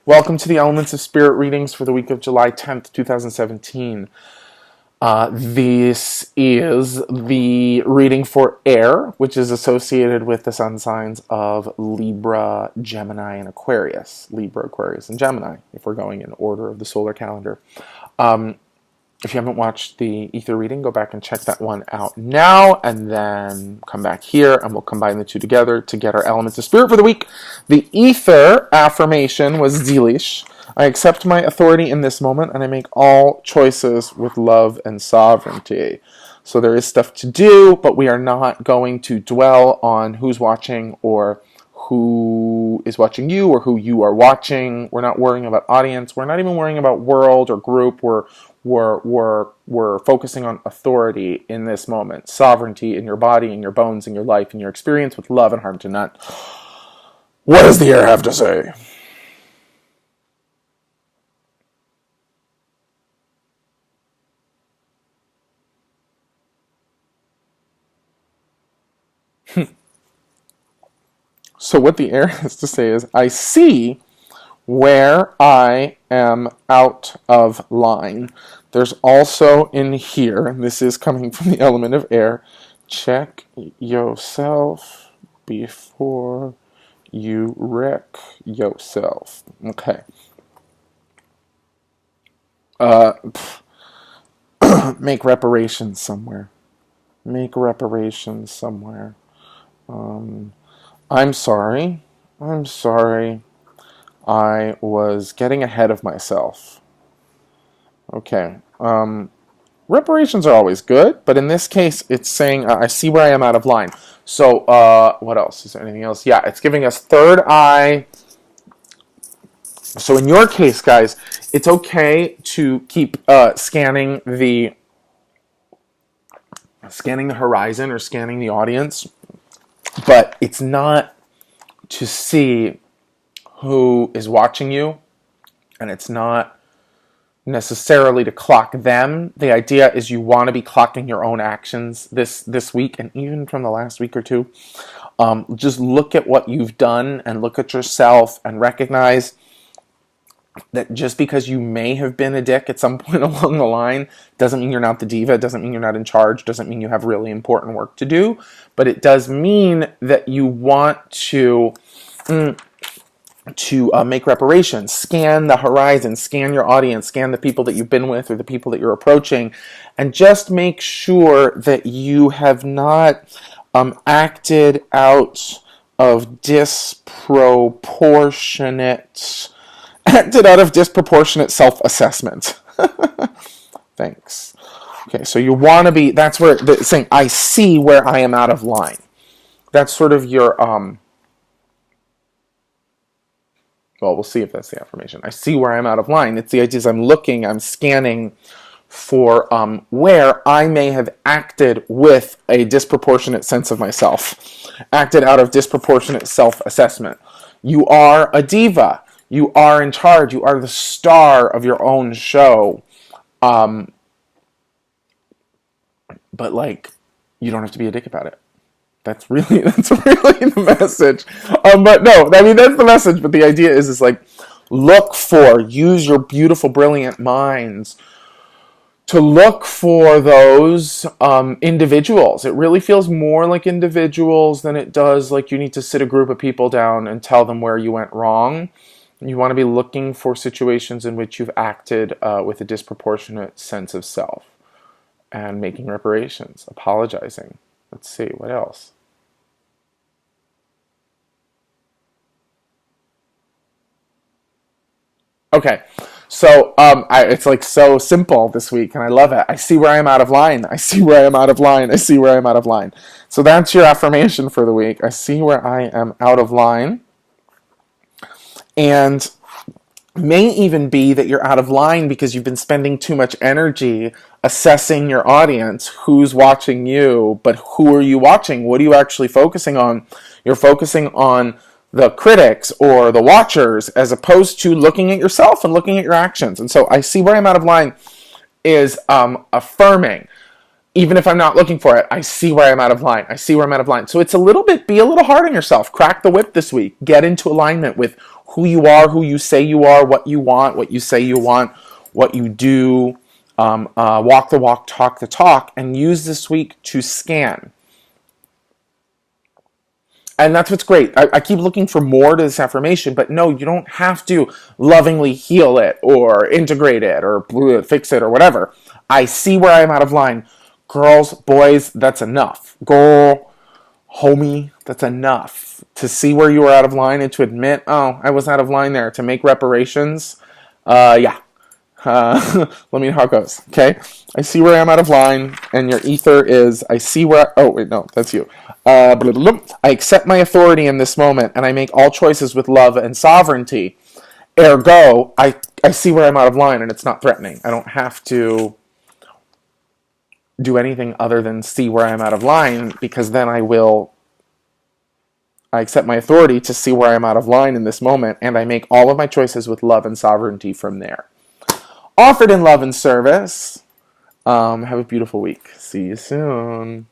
Welcome to the Elements of Spirit readings for the week of July 10th, 2017. This is the reading for air, which is associated with the sun signs of Libra, Gemini, and Aquarius. Libra, Aquarius, and Gemini, if we're going in order of the solar calendar. If you haven't watched the ether reading, go back and check that one out now, and then come back here, and we'll combine the two together to get our elements of spirit for the week. The ether affirmation was Zelish. I accept my authority in this moment, and I make all choices with love and sovereignty. So there is stuff to do, but we are not going to dwell on who's watching or who is watching you or who you are watching. We're not worrying about audience. We're not even worrying about world or group. We're focusing on authority in this moment, sovereignty in your body, in your bones, in your life, in your experience with love and harm to none. What does the air have to say? So what the air has to say is, I see where I am out of line. There's also in here, this is coming from the element of air, check yourself before you wreck yourself. Okay. Make reparations somewhere. Make reparations somewhere. I'm sorry. I was getting ahead of myself. Okay. Reparations are always good, but in this case, it's saying, I see where I am out of line. So, what else? Is there anything else? Yeah, it's giving us third eye. So in your case, guys, it's okay to keep scanning the horizon or scanning the audience, but it's not to see who is watching you, and it's not necessarily to clock them. The idea is you want to be clocking your own actions this week, and even from the last week or two. Just look at what you've done and look at yourself and recognize that just because you may have been a dick at some point along the line doesn't mean you're not the diva, doesn't mean you're not in charge, doesn't mean you have really important work to do, but it does mean that you want to make reparations. Scan the horizon, scan your audience, scan the people that you've been with or the people that you're approaching, and just make sure that you have not acted out of disproportionate self-assessment. Thanks. Okay, so you want to be, that's where it's saying, I see where I am out of line. That's sort of your, well, we'll see if that's the affirmation. I see where I'm out of line. It's the idea is I'm looking, I'm scanning for where I may have acted with a disproportionate sense of myself, acted out of disproportionate self-assessment. You are a diva. You are in charge. You are the star of your own show. But like, you don't have to be a dick about it. That's really the message. But no, I mean, that's the message. But the idea is like, use your beautiful, brilliant minds to look for those individuals. It really feels more like individuals than it does like you need to sit a group of people down and tell them where you went wrong. You want to be looking for situations in which you've acted with a disproportionate sense of self and making reparations, apologizing. Let's see, what else? Okay, so it's like so simple this week, and I love it. I see where I am out of line. I see where I am out of line. I see where I am out of line. So that's your affirmation for the week. I see where I am out of line. And may even be that you're out of line because you've been spending too much energy assessing your audience, who's watching you, but who are you watching? What are you actually focusing on? You're focusing on the critics or the watchers as opposed to looking at yourself and looking at your actions. And so I see where I'm out of line is affirming. Even if I'm not looking for it, I see where I'm out of line. I see where I'm out of line. So it's be a little hard on yourself. Crack the whip this week. Get into alignment with who you are, who you say you are, what you want, what you say you want, what you do. Walk the walk, talk the talk, and use this week to scan. And that's what's great. I keep looking for more to this affirmation, but no, you don't have to lovingly heal it or integrate it or fix it or whatever. I see where I am out of line. Girls, boys, that's enough. Girl, homie, that's enough. To see where you are out of line and to admit, oh, I was out of line there, to make reparations. Yeah. Let me know how it goes, okay? I see where I am out of line, and your ether is, I see where, oh, wait, no, that's you. I accept my authority in this moment, and I make all choices with love and sovereignty. Ergo, I see where I'm out of line, and it's not threatening. I don't have to do anything other than see where I'm out of line, because then I accept my authority to see where I'm out of line in this moment, and I make all of my choices with love and sovereignty from there. Offered in love and service. Have a beautiful week. See you soon.